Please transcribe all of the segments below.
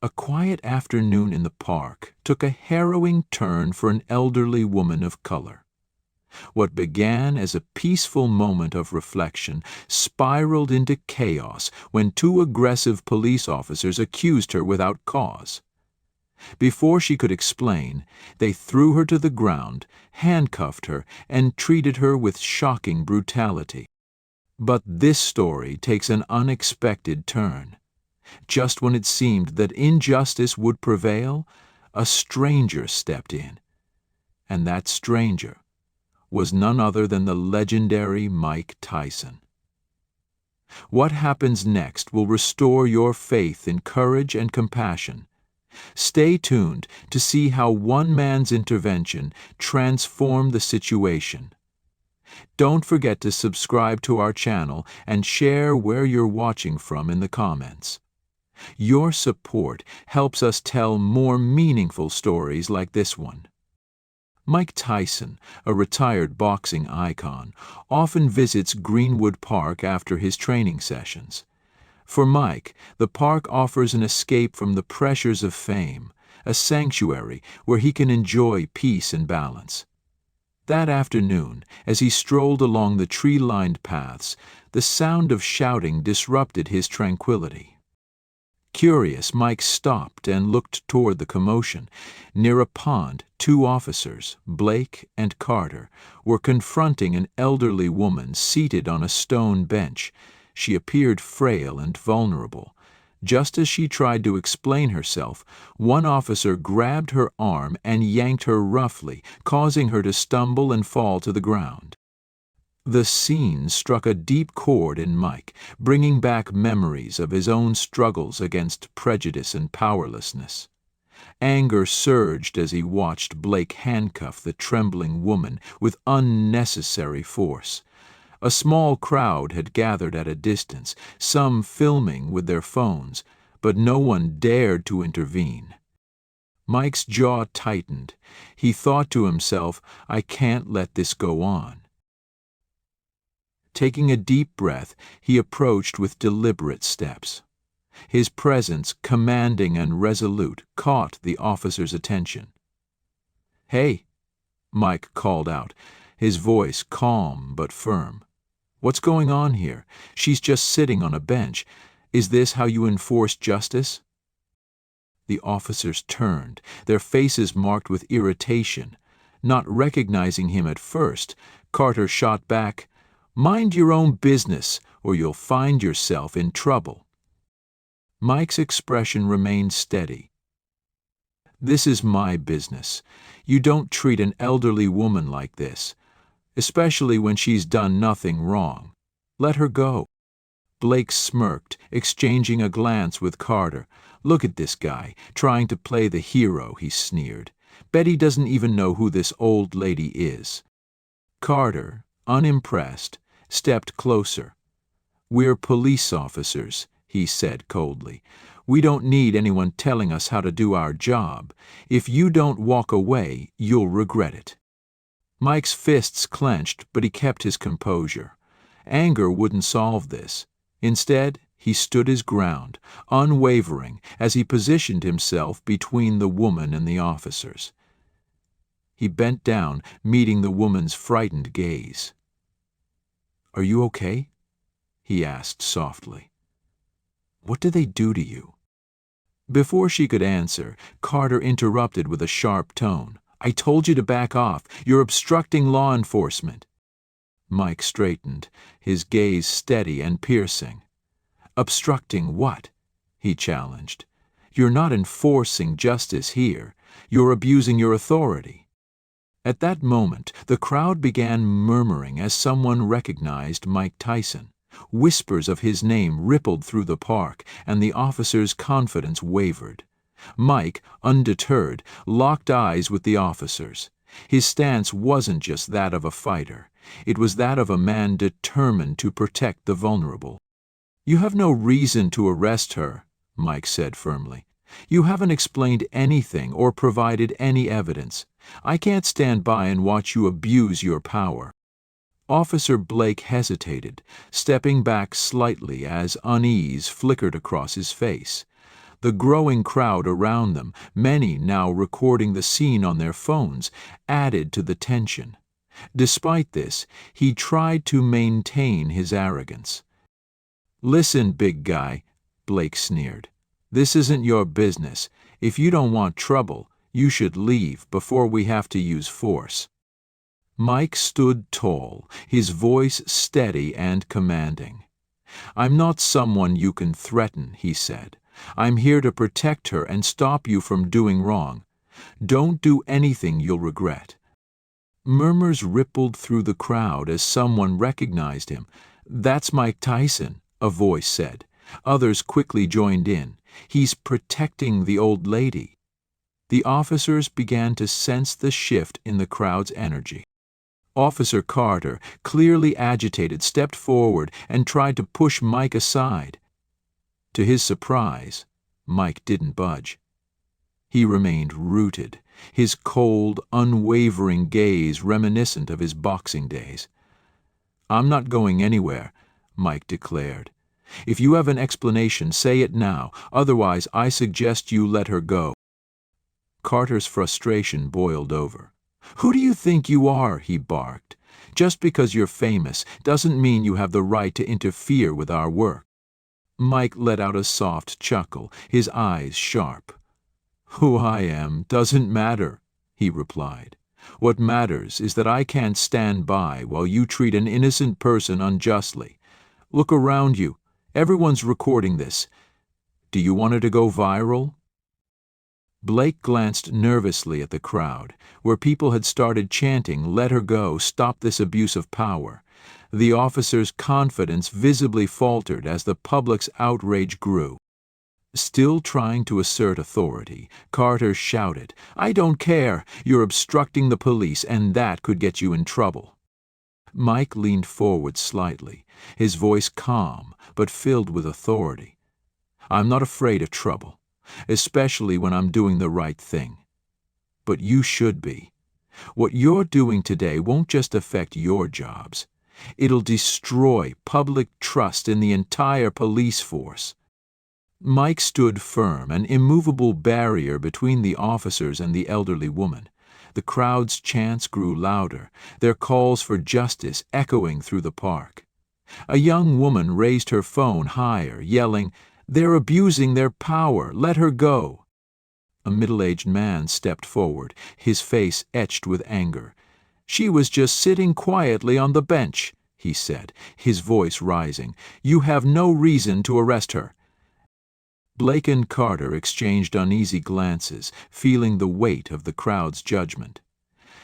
A quiet afternoon in the park took a harrowing turn for an elderly woman of color. What began as a peaceful moment of reflection spiraled into chaos when two aggressive police officers accused her without cause. Before she could explain, they threw her to the ground, handcuffed her, and treated her with shocking brutality. But this story takes an unexpected turn. Just when it seemed that injustice would prevail, a stranger stepped in. And that stranger was none other than the legendary Mike Tyson. What happens next will restore your faith in courage and compassion. Stay tuned to see how one man's intervention transformed the situation. Don't forget to subscribe to our channel and share where you're watching from in the comments. Your support helps us tell more meaningful stories like this one. Mike Tyson, a retired boxing icon, often visits Greenwood Park after his training sessions. For Mike, the park offers an escape from the pressures of fame, a sanctuary where he can enjoy peace and balance. That afternoon, as he strolled along the tree-lined paths, the sound of shouting disrupted his tranquility. Curious, Mike stopped and looked toward the commotion. Near a pond, two officers, Blake and Carter, were confronting an elderly woman seated on a stone bench. She appeared frail and vulnerable. Just as she tried to explain herself, one officer grabbed her arm and yanked her roughly, causing her to stumble and fall to the ground. The scene struck a deep chord in Mike, bringing back memories of his own struggles against prejudice and powerlessness. Anger surged as he watched Blake handcuff the trembling woman with unnecessary force. A small crowd had gathered at a distance, some filming with their phones, but no one dared to intervene. Mike's jaw tightened. He thought to himself, "I can't let this go on." Taking a deep breath, he approached with deliberate steps. His presence, commanding and resolute, caught the officer's attention. "Hey," Mike called out, his voice calm but firm. "What's going on here? She's just sitting on a bench. Is this how you enforce justice?" The officers turned, their faces marked with irritation. Not recognizing him at first, Carter shot back, "Mind your own business, or you'll find yourself in trouble." Mike's expression remained steady. "This is my business. You don't treat an elderly woman like this, especially when she's done nothing wrong. Let her go." Blake smirked, exchanging a glance with Carter. "Look at this guy, trying to play the hero," he sneered. "Bet he doesn't even know who this old lady is." Carter, unimpressed, stepped closer. "We're police officers," he said coldly. "We don't need anyone telling us how to do our job. If you don't walk away, you'll regret it." Mike's fists clenched, but he kept his composure. Anger wouldn't solve this. Instead, he stood his ground, unwavering, as he positioned himself between the woman and the officers. He bent down, meeting the woman's frightened gaze. "Are you okay?" he asked softly. "What did they do to you?" Before she could answer, Carter interrupted with a sharp tone. "I told you to back off. You're obstructing law enforcement." Mike straightened, his gaze steady and piercing. "Obstructing what?" he challenged. "You're not enforcing justice here. You're abusing your authority." At that moment, the crowd began murmuring as someone recognized Mike Tyson. Whispers of his name rippled through the park, and the officer's confidence wavered. Mike, undeterred, locked eyes with the officers. His stance wasn't just that of a fighter. It was that of a man determined to protect the vulnerable. "You have no reason to arrest her," Mike said firmly. "You haven't explained anything or provided any evidence. I can't stand by and watch you abuse your power." Officer Blake hesitated, stepping back slightly as unease flickered across his face. The growing crowd around them, many now recording the scene on their phones, added to the tension. Despite this, he tried to maintain his arrogance. "Listen, big guy," Blake sneered. "This isn't your business. If you don't want trouble, you should leave before we have to use force." Mike stood tall, his voice steady and commanding. "I'm not someone you can threaten," he said. "I'm here to protect her and stop you from doing wrong. Don't do anything you'll regret." Murmurs rippled through the crowd as someone recognized him. "That's Mike Tyson," a voice said. Others quickly joined in. "He's protecting the old lady." The officers began to sense the shift in the crowd's energy. Officer Carter, clearly agitated, stepped forward and tried to push Mike aside. To his surprise, Mike didn't budge. He remained rooted, his cold, unwavering gaze reminiscent of his boxing days. "I'm not going anywhere," Mike declared. "If you have an explanation, say it now. Otherwise, I suggest you let her go." Carter's frustration boiled over. "Who do you think you are?" he barked. "Just because you're famous doesn't mean you have the right to interfere with our work." Mike let out a soft chuckle, his eyes sharp. "Who I am doesn't matter," he replied. "What matters is that I can't stand by while you treat an innocent person unjustly. Look around you. Everyone's recording this. Do you want it to go viral?" Blake glanced nervously at the crowd, where people had started chanting, "Let her go, stop this abuse of power." The officer's confidence visibly faltered as the public's outrage grew. Still trying to assert authority, Carter shouted, "I don't care! You're obstructing the police, and that could get you in trouble." Mike leaned forward slightly, his voice calm but filled with authority. "I'm not afraid of trouble, especially when I'm doing the right thing. But you should be. What you're doing today won't just affect your jobs. It'll destroy public trust in the entire police force." Mike stood firm, an immovable barrier between the officers and the elderly woman. The crowd's chants grew louder, their calls for justice echoing through the park. A young woman raised her phone higher, yelling, "They're abusing their power! Let her go!" A middle-aged man stepped forward, his face etched with anger. "She was just sitting quietly on the bench," he said, his voice rising. "You have no reason to arrest her." Blake and Carter exchanged uneasy glances, feeling the weight of the crowd's judgment.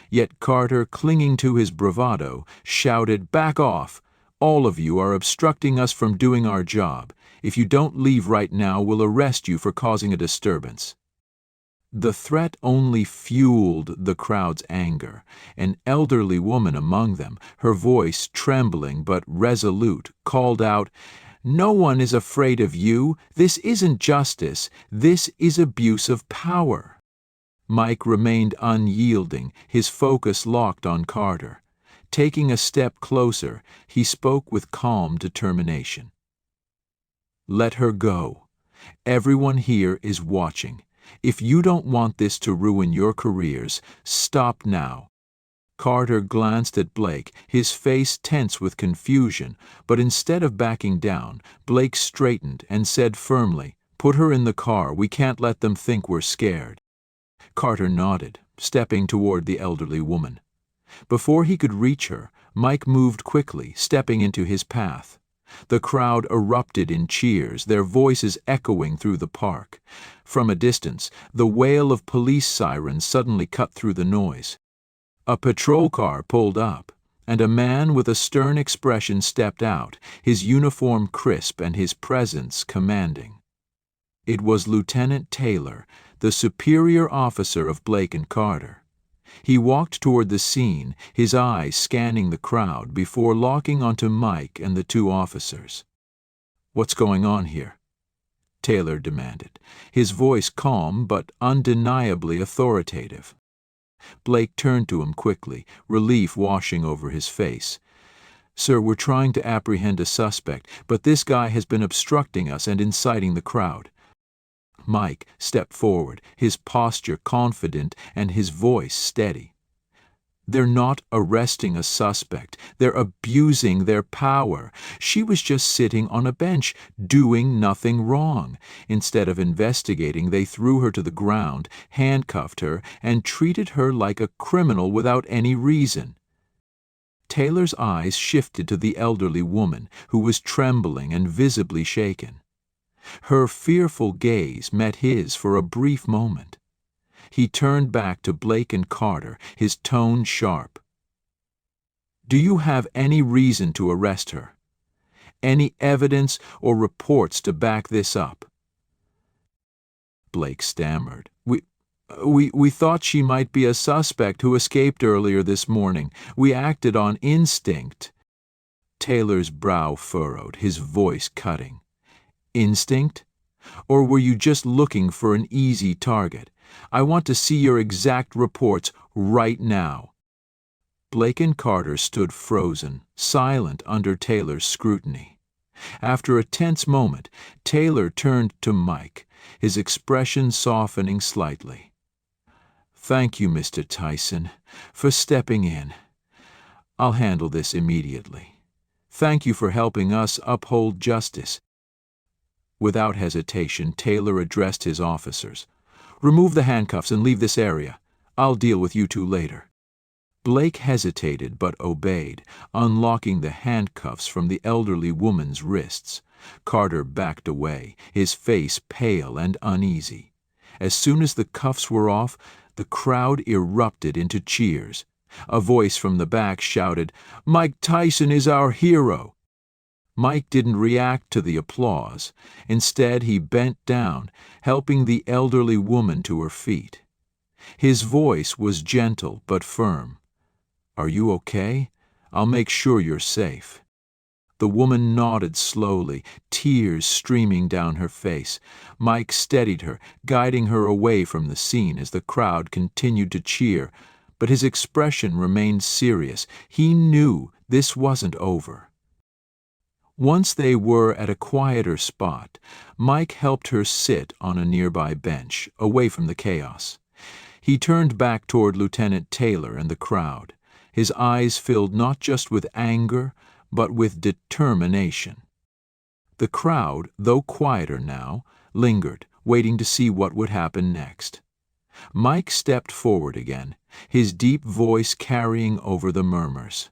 Yet Carter, clinging to his bravado, shouted, "Back off! All of you are obstructing us from doing our job. If you don't leave right now, we'll arrest you for causing a disturbance." The threat only fueled the crowd's anger. An elderly woman among them, her voice trembling but resolute, called out, "No one is afraid of you. This isn't justice. This is abuse of power." Mike remained unyielding, his focus locked on Carter. Taking a step closer, he spoke with calm determination. "Let her go. Everyone here is watching. If you don't want this to ruin your careers, stop now." Carter glanced at Blake, his face tense with confusion, but instead of backing down, Blake straightened and said firmly, "Put her in the car. We can't let them think we're scared." Carter nodded, stepping toward the elderly woman. Before he could reach her, Mike moved quickly, stepping into his path. The crowd erupted in cheers, their voices echoing through the park. From a distance, the wail of police sirens suddenly cut through the noise. A patrol car pulled up, and a man with a stern expression stepped out, his uniform crisp and his presence commanding. It was Lieutenant Taylor, the superior officer of Blake and Carter. He walked toward the scene, his eyes scanning the crowd before locking onto Mike and the two officers. "What's going on here?" Taylor demanded, his voice calm but undeniably authoritative. Blake turned to him quickly, relief washing over his face. "Sir, we're trying to apprehend a suspect, but this guy has been obstructing us and inciting the crowd." Mike stepped forward, his posture confident and his voice steady. They're not arresting a suspect. They're abusing their power. She was just sitting on a bench, doing nothing wrong. Instead of investigating, they threw her to the ground, handcuffed her, and treated her like a criminal without any reason. Taylor's eyes shifted to the elderly woman, who was trembling and visibly shaken. Her fearful gaze met his for a brief moment. He turned back to Blake and Carter, his tone sharp. "Do you have any reason to arrest her? Any evidence or reports to back this up?" Blake stammered. We thought she might be a suspect who escaped earlier this morning. We acted on instinct." Taylor's brow furrowed, his voice cutting. "Instinct? Or were you just looking for an easy target? I want to see your exact reports right now." Blake and Carter stood frozen, silent under Taylor's scrutiny. After a tense moment, Taylor turned to Mike, his expression softening slightly. "Thank you, Mr. Tyson, for stepping in. I'll handle this immediately. Thank you for helping us uphold justice." Without hesitation, Taylor addressed his officers. "Remove the handcuffs and leave this area. I'll deal with you two later." Blake hesitated but obeyed, unlocking the handcuffs from the elderly woman's wrists. Carter backed away, his face pale and uneasy. As soon as the cuffs were off, the crowd erupted into cheers. A voice from the back shouted, "Mike Tyson is our hero!" Mike didn't react to the applause. Instead, he bent down, helping the elderly woman to her feet. His voice was gentle but firm. "Are you okay? I'll make sure you're safe." The woman nodded slowly, tears streaming down her face. Mike steadied her, guiding her away from the scene as the crowd continued to cheer, but his expression remained serious. He knew this wasn't over. Once they were at a quieter spot, Mike helped her sit on a nearby bench, away from the chaos. He turned back toward Lieutenant Taylor and the crowd, his eyes filled not just with anger, but with determination. The crowd, though quieter now, lingered, waiting to see what would happen next. Mike stepped forward again, his deep voice carrying over the murmurs.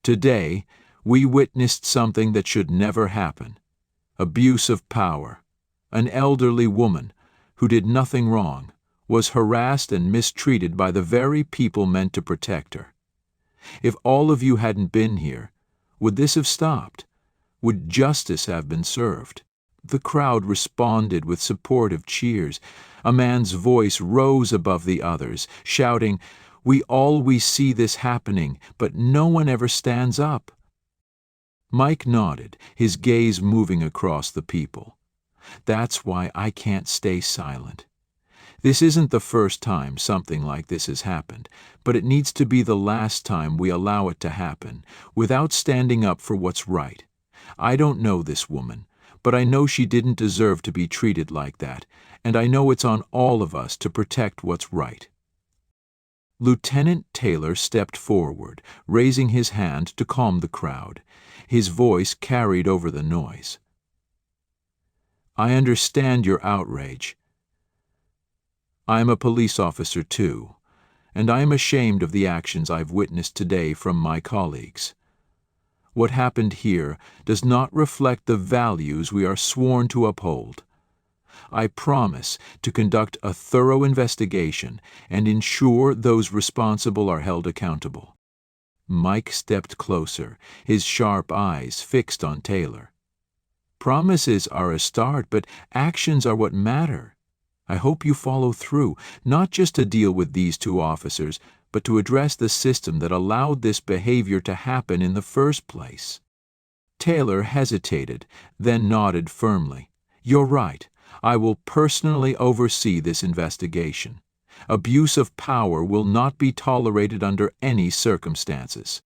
"Today, we witnessed something that should never happen. Abuse of power. An elderly woman, who did nothing wrong, was harassed and mistreated by the very people meant to protect her. If all of you hadn't been here, would this have stopped? Would justice have been served?" The crowd responded with supportive cheers. A man's voice rose above the others, shouting, "We always see this happening, but no one ever stands up." Mike nodded, his gaze moving across the people. "That's why I can't stay silent. This isn't the first time something like this has happened, but it needs to be the last time we allow it to happen, without standing up for what's right. I don't know this woman, but I know she didn't deserve to be treated like that, and I know it's on all of us to protect what's right." Lieutenant Taylor stepped forward, raising his hand to calm the crowd. His voice carried over the noise. "I understand your outrage. I am a police officer too, and I am ashamed of the actions I've witnessed today from my colleagues. What happened here does not reflect the values we are sworn to uphold. I promise to conduct a thorough investigation and ensure those responsible are held accountable." Mike stepped closer, his sharp eyes fixed on Taylor. "Promises are a start, but actions are what matter. I hope you follow through, not just to deal with these two officers, but to address the system that allowed this behavior to happen in the first place." Taylor hesitated, then nodded firmly. "You're right. I will personally oversee this investigation. Abuse of power will not be tolerated under any circumstances."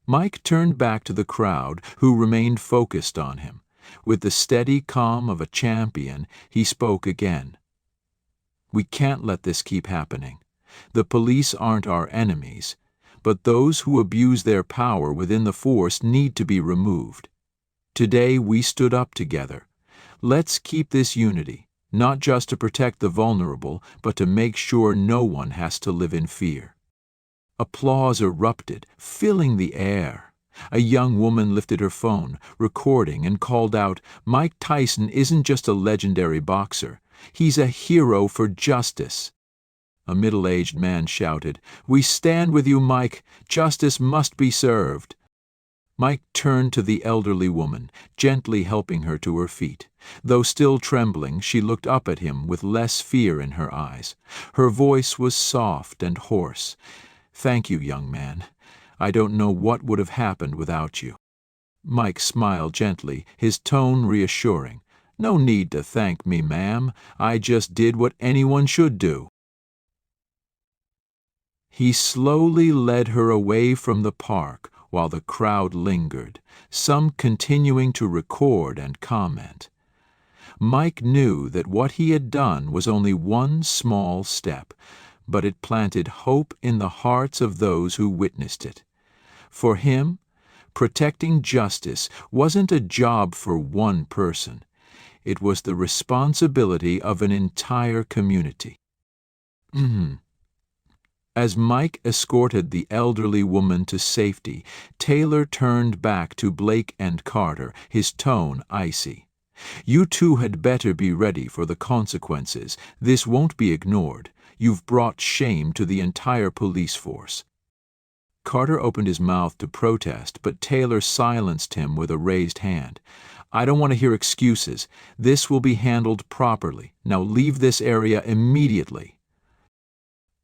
Mike turned back to the crowd, who remained focused on him. With the steady calm of a champion, he spoke again. "We can't let this keep happening. The police aren't our enemies, but those who abuse their power within the force need to be removed. Today we stood up together. Let's keep this unity, not just to protect the vulnerable, but to make sure no one has to live in fear." Applause erupted, filling the air. A young woman lifted her phone, recording, and called out, "Mike Tyson isn't just a legendary boxer. He's a hero for justice." A middle-aged man shouted, "We stand with you, Mike. Justice must be served." Mike turned to the elderly woman, gently helping her to her feet. Though still trembling, she looked up at him with less fear in her eyes. Her voice was soft and hoarse. "Thank you, young man. I don't know what would have happened without you." Mike smiled gently, his tone reassuring. "No need to thank me, ma'am. I just did what anyone should do." He slowly led her away from the park while the crowd lingered, some continuing to record and comment. Mike knew that what he had done was only one small step, but it planted hope in the hearts of those who witnessed it. For him, protecting justice wasn't a job for one person. It was the responsibility of an entire community. As Mike escorted the elderly woman to safety, Taylor turned back to Blake and Carter, his tone icy. "You two had better be ready for the consequences. This won't be ignored. You've brought shame to the entire police force." Carter opened his mouth to protest, but Taylor silenced him with a raised hand. "I don't want to hear excuses. This will be handled properly. Now leave this area immediately."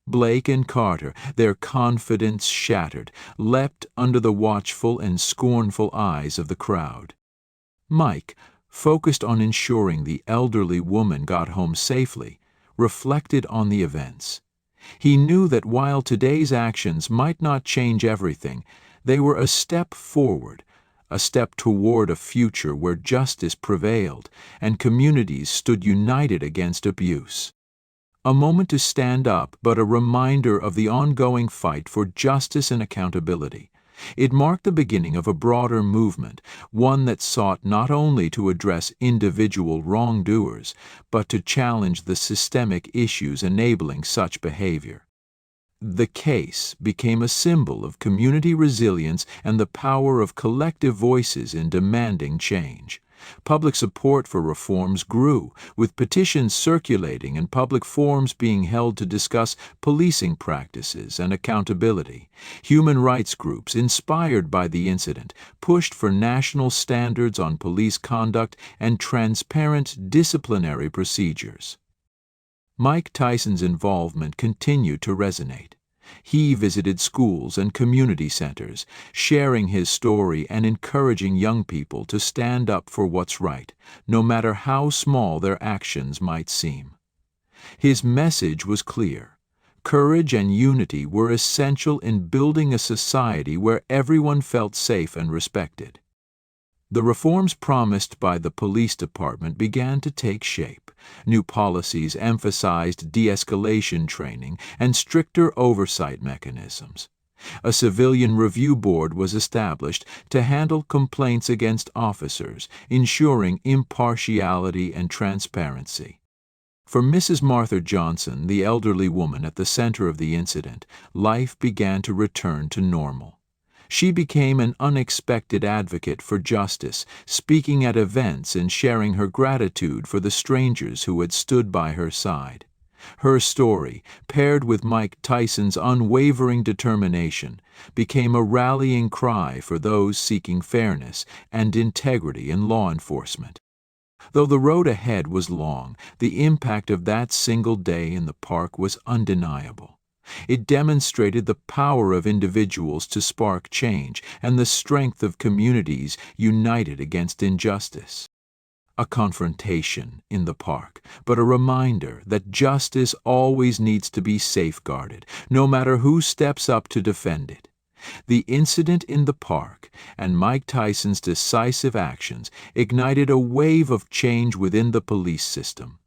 Blake and Carter, their confidence shattered, leapt under the watchful and scornful eyes of the crowd. Mike, focused on ensuring the elderly woman got home safely, reflected on the events. He knew that while today's actions might not change everything, they were a step forward, a step toward a future where justice prevailed and communities stood united against abuse. A moment to stand up, but a reminder of the ongoing fight for justice and accountability. It marked the beginning of a broader movement, one that sought not only to address individual wrongdoers, but to challenge the systemic issues enabling such behavior. The case became a symbol of community resilience and the power of collective voices in demanding change. Public support for reforms grew, with petitions circulating and public forums being held to discuss policing practices and accountability. Human rights groups, inspired by the incident, pushed for national standards on police conduct and transparent disciplinary procedures. Mike Tyson's involvement continued to resonate. He visited schools and community centers, sharing his story and encouraging young people to stand up for what's right, no matter how small their actions might seem. His message was clear. Courage and unity were essential in building a society where everyone felt safe and respected. The reforms promised by the police department began to take shape. New policies emphasized de-escalation training and stricter oversight mechanisms. A civilian review board was established to handle complaints against officers, ensuring impartiality and transparency. For Mrs. Martha Johnson, the elderly woman at the center of the incident, life began to return to normal. She became an unexpected advocate for justice, speaking at events and sharing her gratitude for the strangers who had stood by her side. Her story, paired with Mike Tyson's unwavering determination, became a rallying cry for those seeking fairness and integrity in law enforcement. Though the road ahead was long, the impact of that single day in the park was undeniable. It demonstrated the power of individuals to spark change and the strength of communities united against injustice. A confrontation in the park, but a reminder that justice always needs to be safeguarded, no matter who steps up to defend it. The incident in the park and Mike Tyson's decisive actions ignited a wave of change within the police system.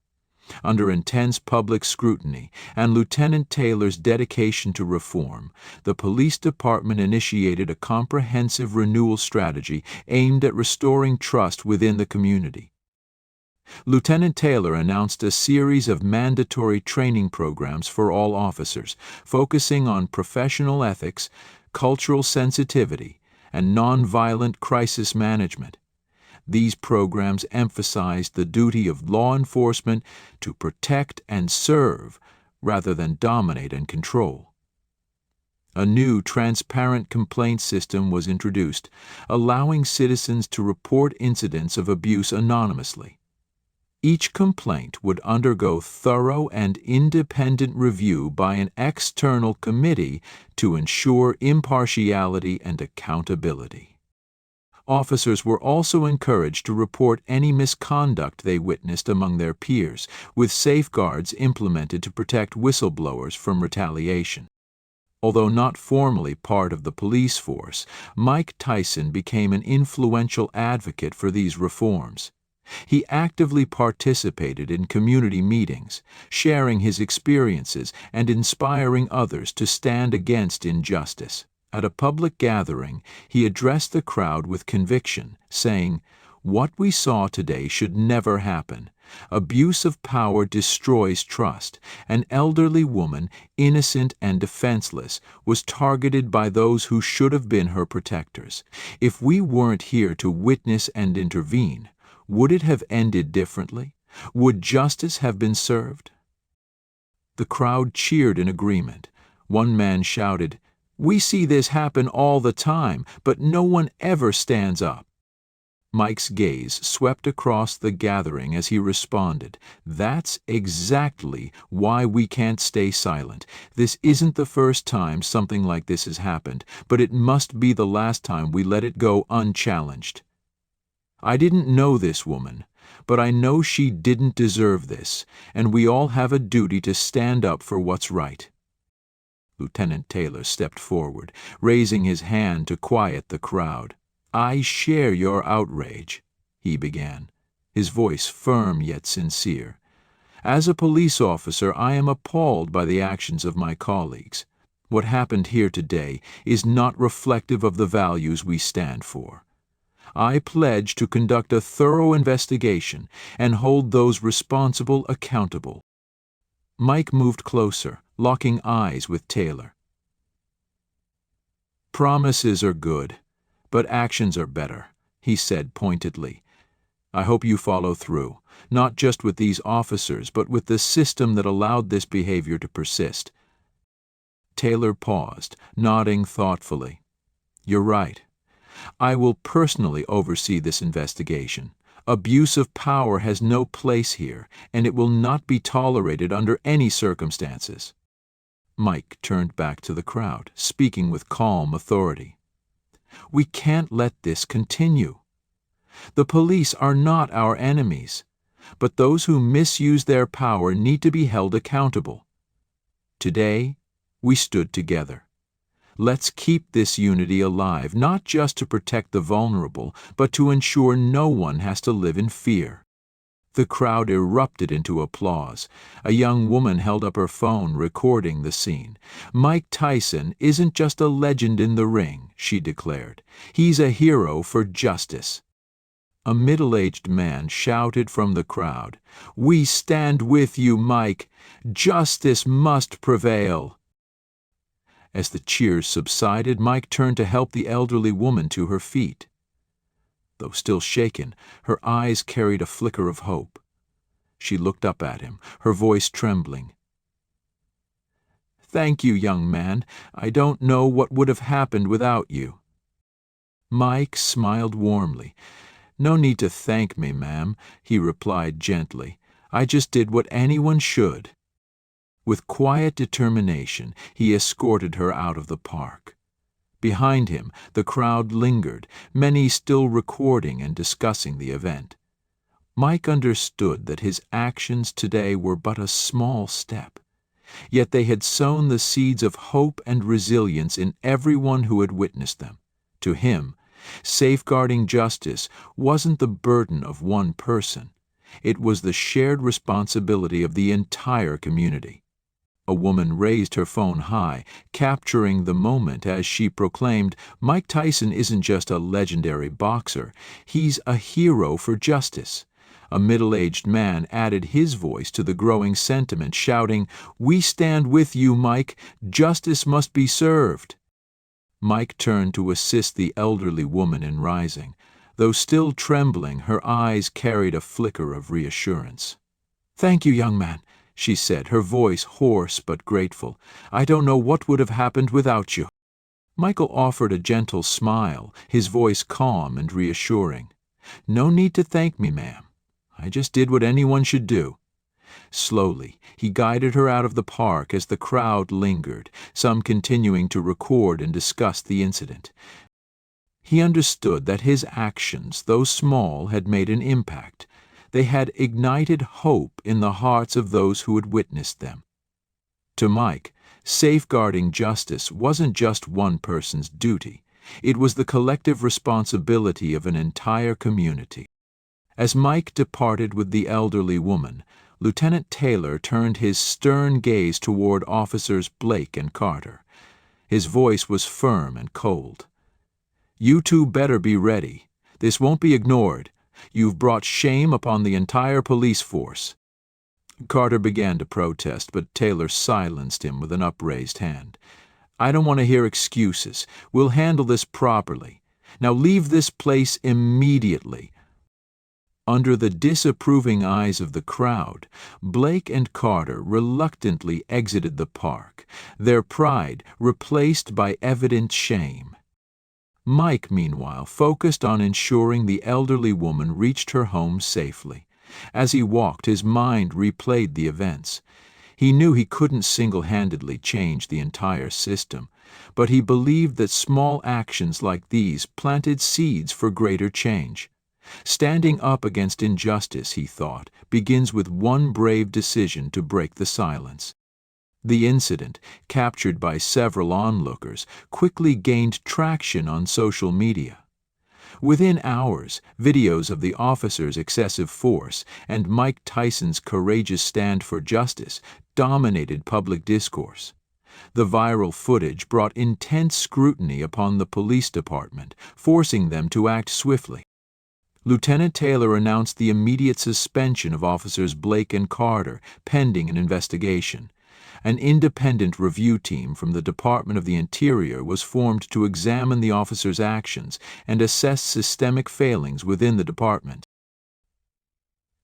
Under intense public scrutiny and Lieutenant Taylor's dedication to reform, the police department initiated a comprehensive renewal strategy aimed at restoring trust within the community. Lieutenant Taylor announced a series of mandatory training programs for all officers, focusing on professional ethics, cultural sensitivity, and nonviolent crisis management. These programs emphasized the duty of law enforcement to protect and serve rather than dominate and control. A new transparent complaint system was introduced, allowing citizens to report incidents of abuse anonymously. Each complaint would undergo thorough and independent review by an external committee to ensure impartiality and accountability. Officers were also encouraged to report any misconduct they witnessed among their peers, with safeguards implemented to protect whistleblowers from retaliation. Although not formally part of the police force, Mike Tyson became an influential advocate for these reforms. He actively participated in community meetings, sharing his experiences and inspiring others to stand against injustice. At a public gathering, he addressed the crowd with conviction, saying, "What we saw today should never happen. Abuse of power destroys trust. An elderly woman, innocent and defenseless, was targeted by those who should have been her protectors. If we weren't here to witness and intervene, would it have ended differently? Would justice have been served?" The crowd cheered in agreement. One man shouted, "We see this happen all the time, but no one ever stands up." Mike's gaze swept across the gathering as he responded, "That's exactly why we can't stay silent. This isn't the first time something like this has happened, but it must be the last time we let it go unchallenged. I didn't know this woman, but I know she didn't deserve this, and we all have a duty to stand up for what's right." Lieutenant Taylor stepped forward, raising his hand to quiet the crowd. "I share your outrage," he began, his voice firm yet sincere. "As a police officer, I am appalled by the actions of my colleagues. What happened here today is not reflective of the values we stand for. I pledge to conduct a thorough investigation and hold those responsible accountable." Mike moved closer, locking eyes with Taylor. "Promises are good, but actions are better," he said pointedly. "I hope you follow through, not just with these officers, but with the system that allowed this behavior to persist." Taylor paused, nodding thoughtfully. "You're right. I will personally oversee this investigation. Abuse of power has no place here, and it will not be tolerated under any circumstances." Mike turned back to the crowd, speaking with calm authority. "We can't let this continue. The police are not our enemies, but those who misuse their power need to be held accountable. Today, we stood together. Let's keep this unity alive, not just to protect the vulnerable, but to ensure no one has to live in fear." The crowd erupted into applause. A young woman held up her phone, recording the scene. "Mike Tyson isn't just a legend in the ring," she declared. "He's a hero for justice." A middle-aged man shouted from the crowd, "We stand with you, Mike. Justice must prevail." As the cheers subsided, Mike turned to help the elderly woman to her feet. Though still shaken, her eyes carried a flicker of hope. She looked up at him, her voice trembling. "Thank you, young man. I don't know what would have happened without you." Mike smiled warmly. "No need to thank me, ma'am," he replied gently. "I just did what anyone should." With quiet determination, he escorted her out of the park. Behind him, the crowd lingered, many still recording and discussing the event. Mike understood that his actions today were but a small step. Yet they had sown the seeds of hope and resilience in everyone who had witnessed them. To him, safeguarding justice wasn't the burden of one person. It was the shared responsibility of the entire community. A woman raised her phone high, capturing the moment as she proclaimed, "Mike Tyson isn't just a legendary boxer, he's a hero for justice." A middle-aged man added his voice to the growing sentiment, shouting, "We stand with you, Mike. Justice must be served." Mike turned to assist the elderly woman in rising. Though still trembling, her eyes carried a flicker of reassurance. "Thank you, young man," she said, her voice hoarse but grateful. "I don't know what would have happened without you." Michael offered a gentle smile, his voice calm and reassuring. "No need to thank me, ma'am. I just did what anyone should do." Slowly, he guided her out of the park as the crowd lingered, some continuing to record and discuss the incident. He understood that his actions, though small, had made an impact. They had ignited hope in the hearts of those who had witnessed them. To Mike, safeguarding justice wasn't just one person's duty. It was the collective responsibility of an entire community. As Mike departed with the elderly woman, Lieutenant Taylor turned his stern gaze toward Officers Blake and Carter. His voice was firm and cold. "You two better be ready. This won't be ignored. You've brought shame upon the entire police force." Carter began to protest, but Taylor silenced him with an upraised hand. "I don't want to hear excuses. We'll handle this properly. Now leave this place immediately." Under the disapproving eyes of the crowd, Blake and Carter reluctantly exited the park, their pride replaced by evident shame. Mike, meanwhile, focused on ensuring the elderly woman reached her home safely. As he walked, his mind replayed the events. He knew he couldn't single-handedly change the entire system, but he believed that small actions like these planted seeds for greater change. Standing up against injustice, he thought, begins with one brave decision to break the silence. The incident, captured by several onlookers, quickly gained traction on social media. Within hours, videos of the officer's excessive force and Mike Tyson's courageous stand for justice dominated public discourse. The viral footage brought intense scrutiny upon the police department, forcing them to act swiftly. Lieutenant Taylor announced the immediate suspension of Officers Blake and Carter, pending an investigation. An independent review team from the Department of the Interior was formed to examine the officers' actions and assess systemic failings within the department.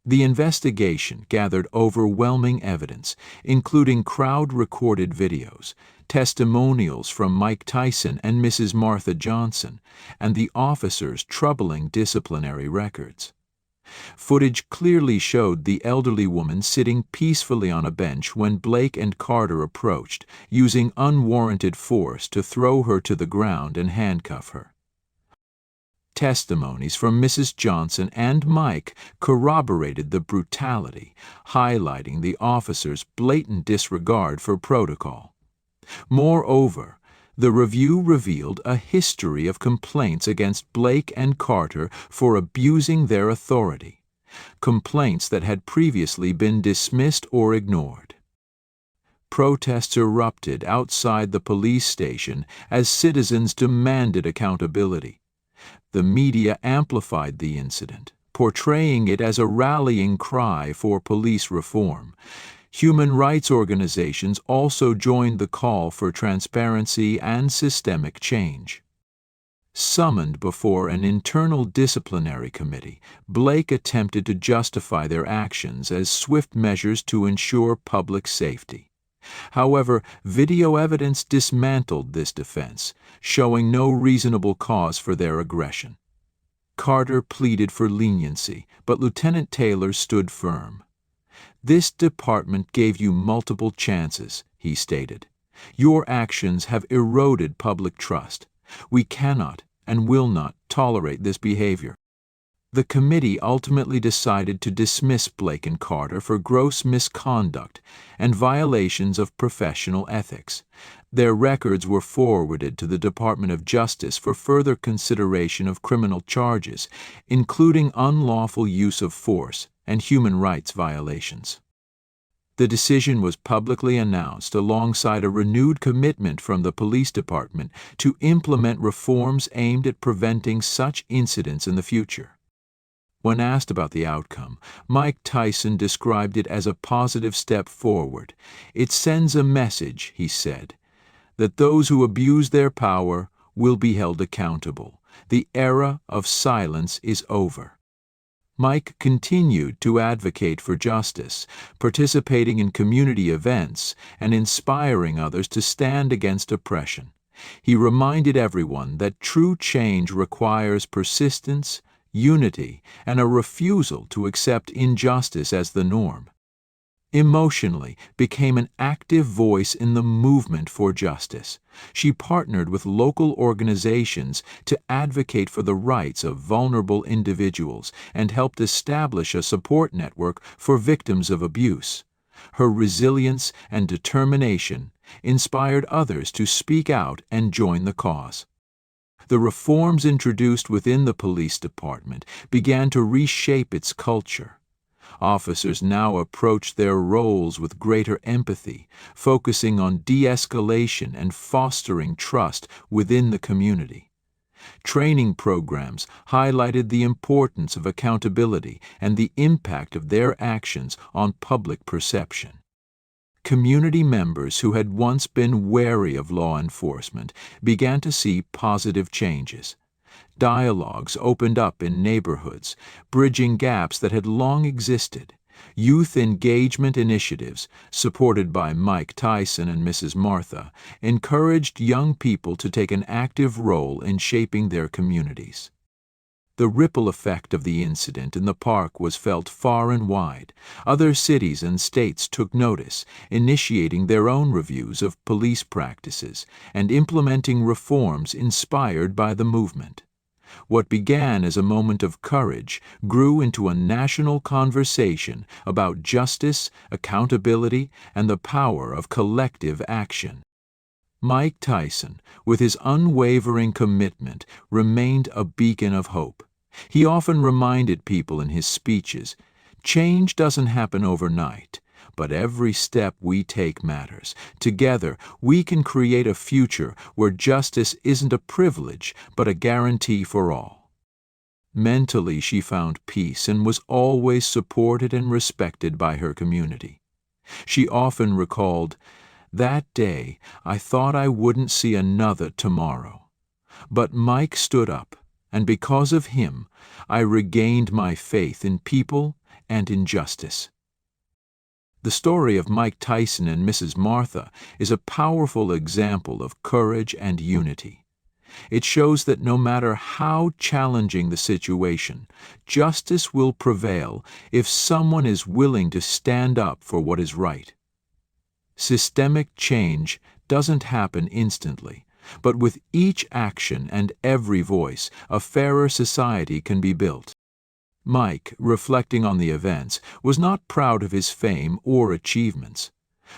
The investigation gathered overwhelming evidence, including crowd-recorded videos, testimonials from Mike Tyson and Mrs. Martha Johnson, and the officers' troubling disciplinary records. Footage clearly showed the elderly woman sitting peacefully on a bench when Blake and Carter approached, using unwarranted force to throw her to the ground and handcuff her. Testimonies from Mrs. Johnson and Mike corroborated the brutality, highlighting the officers' blatant disregard for protocol. Moreover, the review revealed a history of complaints against Blake and Carter for abusing their authority, complaints that had previously been dismissed or ignored. Protests erupted outside the police station as citizens demanded accountability. The media amplified the incident, portraying it as a rallying cry for police reform. Human rights organizations also joined the call for transparency and systemic change. Summoned before an internal disciplinary committee, Blake attempted to justify their actions as swift measures to ensure public safety. However, video evidence dismantled this defense, showing no reasonable cause for their aggression. Carter pleaded for leniency, but Lieutenant Taylor stood firm. "This department gave you multiple chances," he stated. "Your actions have eroded public trust. We cannot and will not tolerate this behavior." The committee ultimately decided to dismiss Blake and Carter for gross misconduct and violations of professional ethics. Their records were forwarded to the Department of Justice for further consideration of criminal charges, including unlawful use of force and human rights violations. The decision was publicly announced alongside a renewed commitment from the police department to implement reforms aimed at preventing such incidents in the future. When asked about the outcome, Mike Tyson described it as a positive step forward. "It sends a message," he said, "that those who abuse their power will be held accountable. The era of silence is over." Mike continued to advocate for justice, participating in community events and inspiring others to stand against oppression. He reminded everyone that true change requires persistence, unity, and a refusal to accept injustice as the norm. Emotionally, became an active voice in the movement for justice. She partnered with local organizations to advocate for the rights of vulnerable individuals and helped establish a support network for victims of abuse. Her resilience and determination inspired others to speak out and join the cause. The reforms introduced within the police department began to reshape its culture. Officers now approach their roles with greater empathy, focusing on de-escalation and fostering trust within the community. Training programs highlighted the importance of accountability and the impact of their actions on public perception. Community members who had once been wary of law enforcement began to see positive changes. Dialogues opened up in neighborhoods, bridging gaps that had long existed. Youth engagement initiatives, supported by Mike Tyson and Mrs. Martha, encouraged young people to take an active role in shaping their communities. The ripple effect of the incident in the park was felt far and wide. Other cities and states took notice, initiating their own reviews of police practices and implementing reforms inspired by the movement. What began as a moment of courage grew into a national conversation about justice, accountability, and the power of collective action. Mike Tyson, with his unwavering commitment, remained a beacon of hope. He often reminded people in his speeches, "Change doesn't happen overnight, but every step we take matters. Together, we can create a future where justice isn't a privilege, but a guarantee for all." Mentally, she found peace and was always supported and respected by her community. She often recalled, "That day, I thought I wouldn't see another tomorrow. But Mike stood up, and because of him, I regained my faith in people and in justice." The story of Mike Tyson and Mrs. Martha is a powerful example of courage and unity. It shows that no matter how challenging the situation, justice will prevail if someone is willing to stand up for what is right. Systemic change doesn't happen instantly, but with each action and every voice, a fairer society can be built. Mike, reflecting on the events, was not proud of his fame or achievements.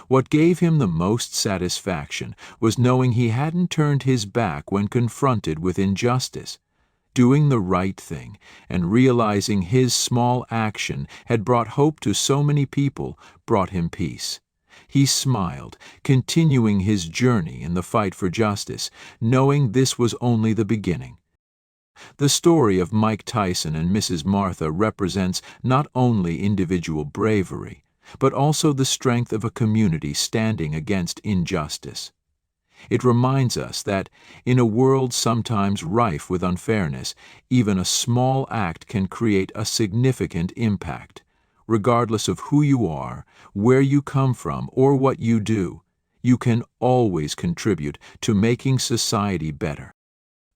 What gave him the most satisfaction was knowing he hadn't turned his back when confronted with injustice. Doing the right thing and realizing his small action had brought hope to so many people brought him peace. He smiled, continuing his journey in the fight for justice, knowing this was only the beginning. The story of Mike Tyson and Mrs. Martha represents not only individual bravery, but also the strength of a community standing against injustice. It reminds us that, in a world sometimes rife with unfairness, even a small act can create a significant impact. Regardless of who you are, where you come from, or what you do, you can always contribute to making society better.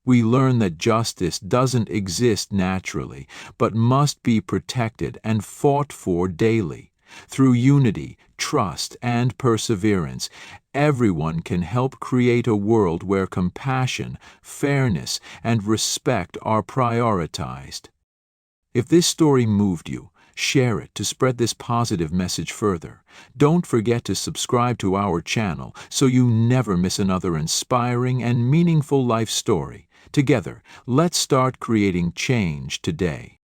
We learn that justice doesn't exist naturally, but must be protected and fought for daily. Through unity, trust, and perseverance, everyone can help create a world where compassion, fairness, and respect are prioritized. If this story moved you, share it to spread this positive message further. Don't forget to subscribe to our channel so you never miss another inspiring and meaningful life story. Together, let's start creating change today.